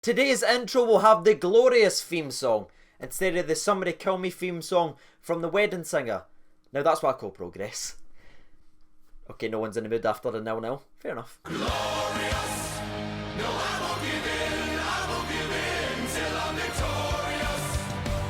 Today's intro will have the glorious theme song instead of the Somebody Kill Me theme song from The Wedding Singer. Now that's what I call progress. Okay, no one's in the mood after the 0-0. Fair enough. Glorious. No, I won't give in till I'm victorious.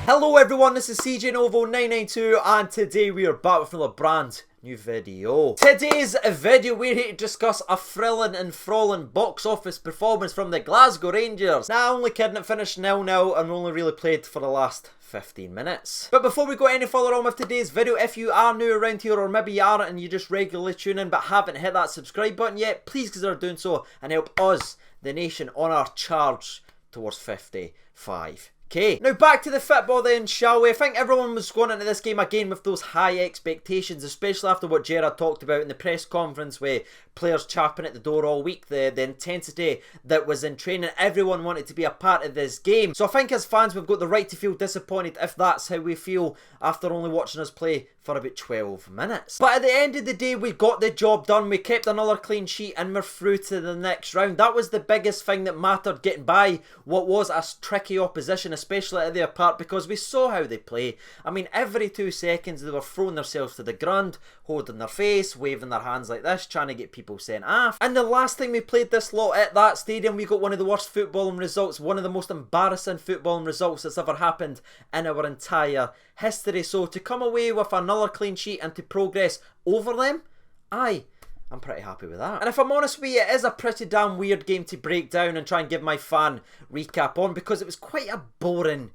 Hello everyone, this is CJ Novo 992 and today we are back with another brand new video. Today's video we're here to discuss a thrilling and enthralling box office performance from the Glasgow Rangers. Now, only kidding, it finished 0-0 and only really played for the last 15 minutes. But before we go any further on with today's video, if you are new around here or maybe you are and you just regularly tune in but haven't hit that subscribe button yet, please consider doing so and help us, the nation, on our charge towards 55. Okay, now back to the football then, shall we? I think everyone was going into this game again with those high expectations, especially after what Gerrard talked about in the press conference with players chapping at the door all week, the intensity that was in training. Everyone wanted to be a part of this game. So I think as fans we've got the right to feel disappointed if that's how we feel after only watching us play for about 12 minutes. But at the end of the day, we got the job done. We kept another clean sheet and we're through to the next round. That was the biggest thing that mattered, getting by what was a tricky opposition, especially at their part, because we saw how they play. I mean, every 2 seconds they were throwing themselves to the ground, holding their face, waving their hands like this, trying to get people sent off. And the last time we played this lot at that stadium, we got one of the worst footballing results, one of the most embarrassing footballing results that's ever happened in our entire history. So to come away with another clean sheet and to progress over them, I'm pretty happy with that. And if I'm honest with you, it is a pretty damn weird game to break down and try and give my fan recap on, because it was quite a boring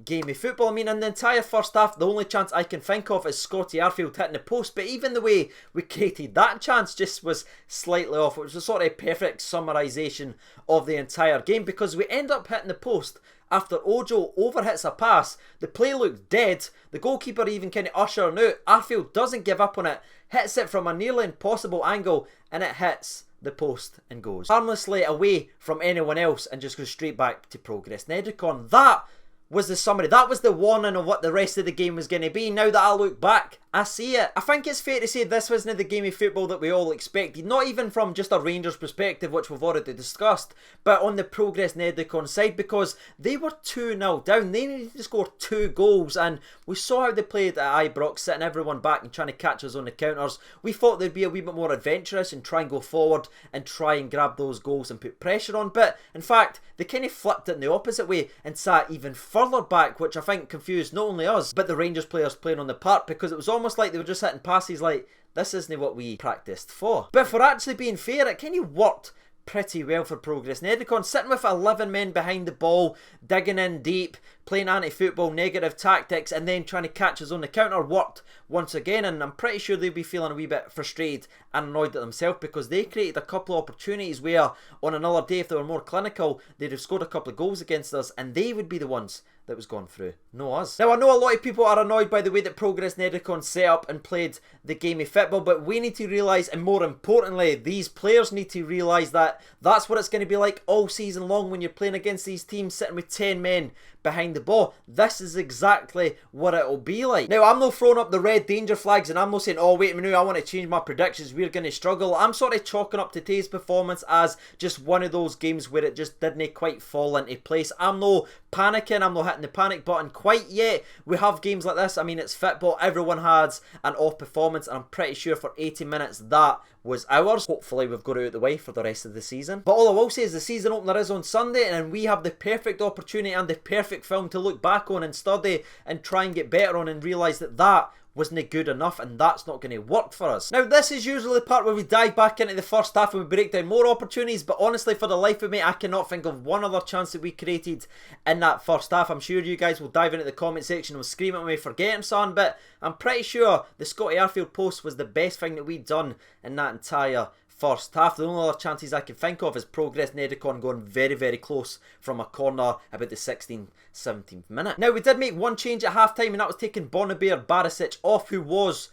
game of football. I mean, in the entire first half, the only chance I can think of is Scotty Arfield hitting the post, but even the way we created that chance just was slightly off. It was a sort of perfect summarisation of the entire game, because we end up hitting the post after Ojo overhits a pass. The play looked dead. The goalkeeper even kind of ushering out. Arfield doesn't give up on it, hits it from a nearly impossible angle, and it hits the post and goes harmlessly away from anyone else and just goes straight back to Progres Niederkorn. That was the summary. That was the warning of what the rest of the game was going to be. Now that I look back, I see it. I think it's fair to say this wasn't the game of football that we all expected. Not even from just a Rangers perspective, which we've already discussed, but on the Progres Niederkorn side, because they were 2-0 down. They needed to score 2 goals, and we saw how they played at Ibrox, sitting everyone back and trying to catch us on the counters. We thought they'd be a wee bit more adventurous and try and go forward and try and grab those goals and put pressure on, but in fact, they kind of flipped it in the opposite way and sat even further back, which I think confused not only us, but the Rangers players playing on the park, because it was almost like they were just hitting passes like, this isn't what we practiced for. But for actually being fair, it kind of worked pretty well for Progres Niederkorn, sitting with 11 men behind the ball, digging in deep, playing anti-football, negative tactics, and then trying to catch us on the counter worked once again. And I'm pretty sure they'll be feeling a wee bit frustrated and annoyed at themselves, because they created a couple of opportunities where on another day, if they were more clinical, they'd have scored a couple of goals against us and they would be the ones that was gone through, no us. Now, I know a lot of people are annoyed by the way that Progres Niederkorn set up and played the game of football, but we need to realise, and more importantly, these players need to realise that that's what it's going to be like all season long when you're playing against these teams sitting with 10 men behind the ball. This is exactly what it'll be like. Now, I'm not throwing up the red danger flags and I'm not saying, oh wait a minute, I want to change my predictions, we're going to struggle. I'm sort of chalking up today's performance as just one of those games where it just didn't quite fall into place. I'm no panicking, I'm not hitting the panic button quite yet. We have games like this. I mean, it's football, everyone has an off performance, and I'm pretty sure for 80 minutes that was ours. Hopefully we've got it out of the way for the rest of the season. But all I will say is the season opener is on Sunday, and we have the perfect opportunity and the perfect film to look back on and study and try and get better on, and realise that that wasn't good enough and that's not going to work for us. Now, this is usually the part where we dive back into the first half and we break down more opportunities, but honestly, for the life of me, I cannot think of one other chance that we created in that first half. I'm sure you guys will dive into the comment section and will scream at me for getting some, but I'm pretty sure the Scotty Arfield post was the best thing that we'd done in that entire first half. The only other chances I can think of is Progres Niederkorn going very, very close from a corner about the 16th, 17th minute. Now, we did make one change at half time, and that was taking Bonabir Barisic off, who was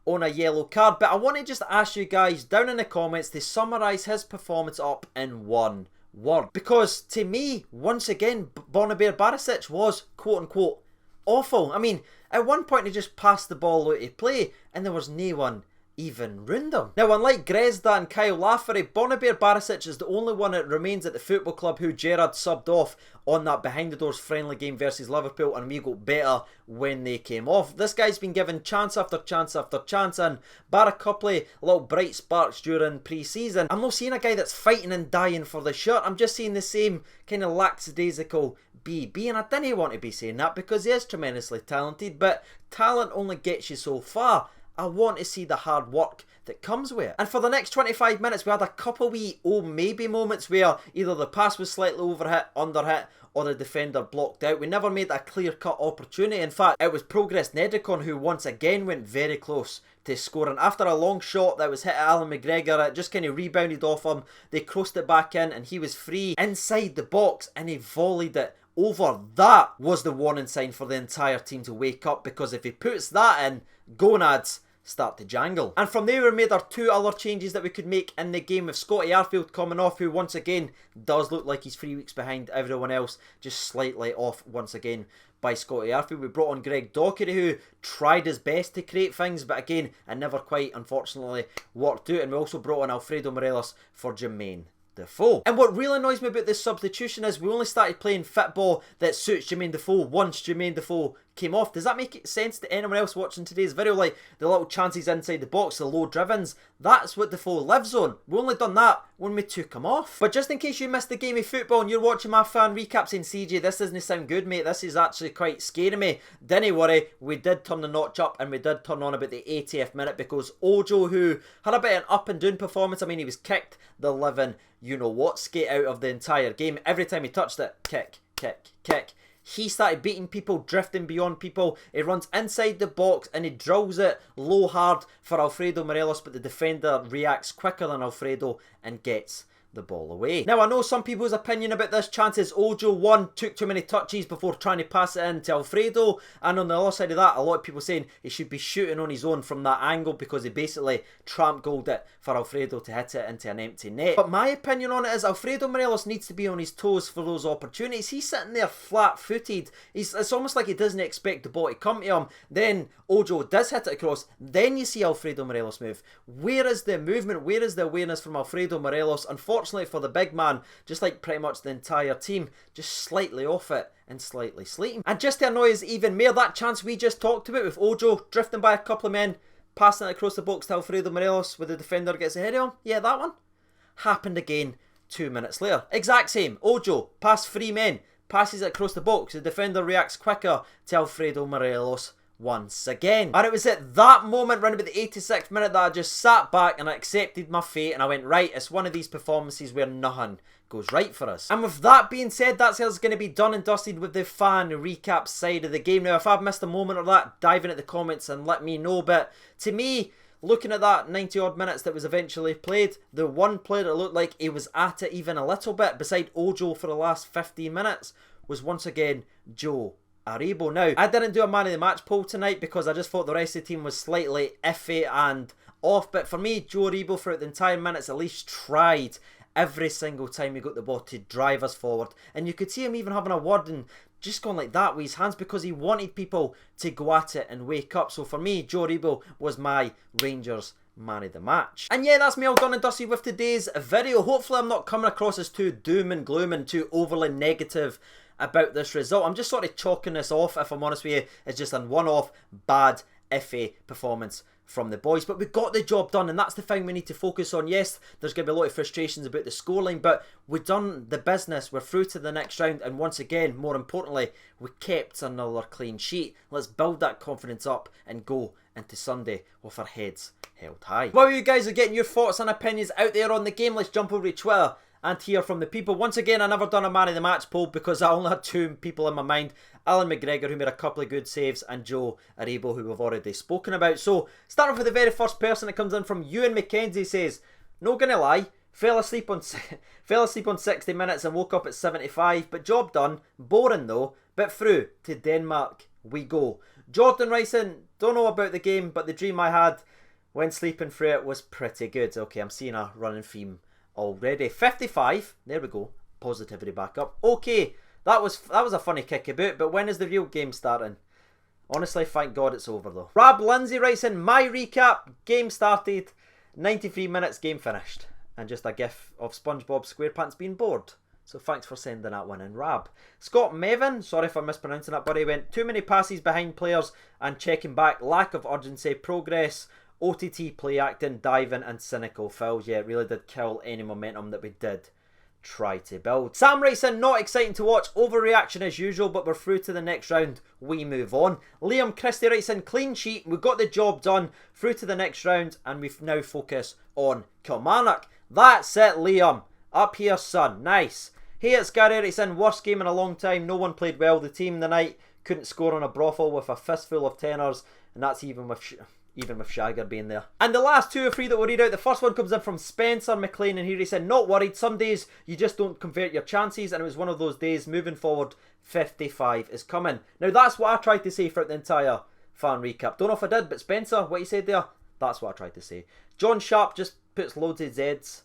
on a yellow card. But I want to just ask you guys down in the comments to summarise his performance up in one word, because to me, once again, Bonabir Barisic was quote unquote awful. I mean, at one point he just passed the ball out of play and there was no one even ruined him. Now, unlike Grezda and Kyle Lafferty, Bonnebear Barisic is the only one that remains at the football club who Gerrard subbed off on that behind the doors friendly game versus Liverpool, and we got better when they came off. This guy's been given chance after chance after chance, and bar a couple of little bright sparks during pre-season, I'm not seeing a guy that's fighting and dying for the shirt. I'm just seeing the same kind of lackadaisical BB, and I didn't want to be saying that because he is tremendously talented, but talent only gets you so far. I want to see the hard work that comes with it. And for the next 25 minutes, we had a couple wee oh maybe moments where either the pass was slightly overhit, underhit, or the defender blocked out. We never made a clear-cut opportunity. In fact, it was Progres Niederkorn who once again went very close to scoring. After a long shot that was hit at Alan McGregor, it just kind of rebounded off him. They crossed it back in and he was free inside the box and he volleyed it over. That was the warning sign for the entire team to wake up, because if he puts that in, gonads start to jangle. And from there we made our two other changes that we could make in the game, with Scotty Arfield coming off, who once again does look like he's 3 weeks behind everyone else, just slightly off once again by Scotty Arfield. We brought on Greg Docherty, who tried his best to create things, but again, it never quite, unfortunately, worked out. And we also brought on Alfredo Morelos for Jermaine Defoe. And what really annoys me about this substitution is we only started playing football that suits Jermaine Defoe once Jermaine Defoe came off. Does that make sense to anyone else watching today's video? Like the little chances inside the box, the low drivens, that's what Defoe lives on. We only done that when we took him off. But just in case you missed the game of football and you're watching my fan recap saying, CJ, this doesn't sound good, mate, this is actually quite scaring me, don't worry, we did turn the notch up and we did turn on about the 80th minute, because Ojo, who had a bit of an up and down performance, I mean, he was kicked the living you-know-what skate out of the entire game. Every time he touched it, kick, kick, kick. He started beating people, drifting beyond people. He runs inside the box and he drills it low hard for Alfredo Morelos, but the defender reacts quicker than Alfredo and gets the ball away. Now, I know some people's opinion about this chance is Ojo, one, took too many touches before trying to pass it in to Alfredo, and on the other side of that, a lot of people saying he should be shooting on his own from that angle because he basically tramp goaled it for Alfredo to hit it into an empty net. But my opinion on it is Alfredo Morelos needs to be on his toes for those opportunities. He's sitting there flat-footed. It's almost like he doesn't expect the ball to come to him. Then Ojo does hit it across. Then you see Alfredo Morelos move. Where is the movement? Where is the awareness from Alfredo Morelos? Unfortunately for the big man, just like pretty much the entire team, just slightly off it and slightly sleeping. And just to annoy us even more, that chance we just talked about with Ojo drifting by a couple of men, passing it across the box to Alfredo Morelos where the defender gets ahead of him. Yeah, that one happened again 2 minutes later. Exact same. Ojo, past 3 men, passes it across the box. The defender reacts quicker to Alfredo Morelos once again. And it was at that moment, around about the 86th minute, that I just sat back and I accepted my fate and I went, right, it's one of these performances where nothing goes right for us. And with that being said, that's us going to be done and dusted with the fan recap side of the game. Now, if I've missed a moment or that, dive in at the comments and let me know. But to me, looking at that 90 odd minutes that was eventually played, the one player that looked like he was at it even a little bit, beside Ojo for the last 15 minutes, was once again Joe Aribo. Now, I didn't do a man of the match poll tonight because I just thought the rest of the team was slightly iffy and off, but for me, Joe Aribo throughout the entire minutes at least tried every single time he got the ball to drive us forward, and you could see him even having a word and just going like that with his hands because he wanted people to go at it and wake up. So for me, Joe Aribo was my Rangers man of the match. And yeah, that's me all done and dusted with today's video. Hopefully I'm not coming across as too doom and gloom and too overly negative about this result. I'm just sort of chalking this off, if I'm honest with you, as just a one-off bad, iffy performance from the boys. But we got the job done, and that's the thing we need to focus on. Yes, there's going to be a lot of frustrations about the scoreline, but we've done the business. We're through to the next round, and once again, more importantly, we kept another clean sheet. Let's build that confidence up and go into Sunday with our heads held high. While you guys are getting your thoughts and opinions out there on the game, let's jump over to Twitter and hear from the people. Once again, I never done a man of the match poll because I only had 2 people in my mind. Alan McGregor, who made a couple of good saves, and Joe Aribo, who we've already spoken about. So, starting with the very first person that comes in from Ewan McKenzie, says, "No gonna lie, fell asleep on 60 minutes and woke up at 75, but job done. Boring though, but through to Denmark we go." Jordan Ryson, don't know about the game, but the dream I had when sleeping through it was pretty good. Okay, I'm seeing a running theme already. 55, there we go, positivity back up. Okay, that was a funny kick about, but when is the real game starting? Honestly, thank God it's over though. Rab Lindsay writes in, my recap, game started, 93 minutes, game finished. And just a gif of SpongeBob SquarePants being bored. So thanks for sending that one in, Rab. Scott Mevin, sorry if I'm mispronouncing that, buddy, went, too many passes behind players and checking back, lack of urgency, progress, OTT play acting, diving and cynical fouls. Yeah, it really did kill any momentum that we did try to build. Sam writes in, not exciting to watch, overreaction as usual, but we're through to the next round, we move on. Liam Christie writes in, clean sheet, we got the job done, through to the next round, and we now focus on Kilmarnock. That's it, Liam. Up here, son. Nice. Hey, it's Gary writes in, worst game in a long time, no one played well, the team tonight couldn't score on a brothel with a fistful of tenors, and that's even with Shagger being there. And the last 2 or 3 that we'll read out, the first one comes in from Spencer McLean, and here he said, not worried, some days you just don't convert your chances, and it was one of those days. Moving forward, 55 is coming. Now that's what I tried to say throughout the entire fan recap. Don't know if I did, but Spencer, what you said there, that's what I tried to say. John Sharp just puts loads of Zs.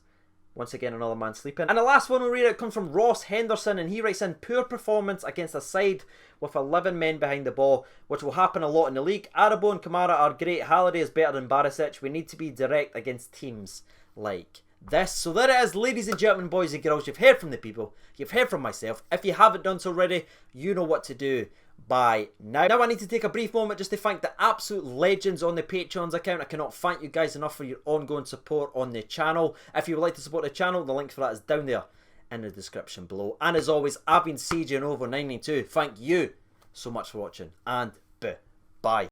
Once again, another man sleeping. And the last one we'll read out comes from Ross Henderson, and he writes in, poor performance against a side with 11 men behind the ball, which will happen a lot in the league. Arabo and Kamara are great. Halliday is better than Barisic. We need to be direct against teams like this. So there it is, ladies and gentlemen, boys and girls. You've heard from the people. You've heard from myself. If you haven't done so already, you know what to do by now. Now I need to take a brief moment just to thank the absolute legends on the Patreons account. I cannot thank you guys enough for your ongoing support on the channel. If you would like to support the channel, the link for that is down there in the description below. And as always, I've been CJ Novo 992. Thank you so much for watching, and bye.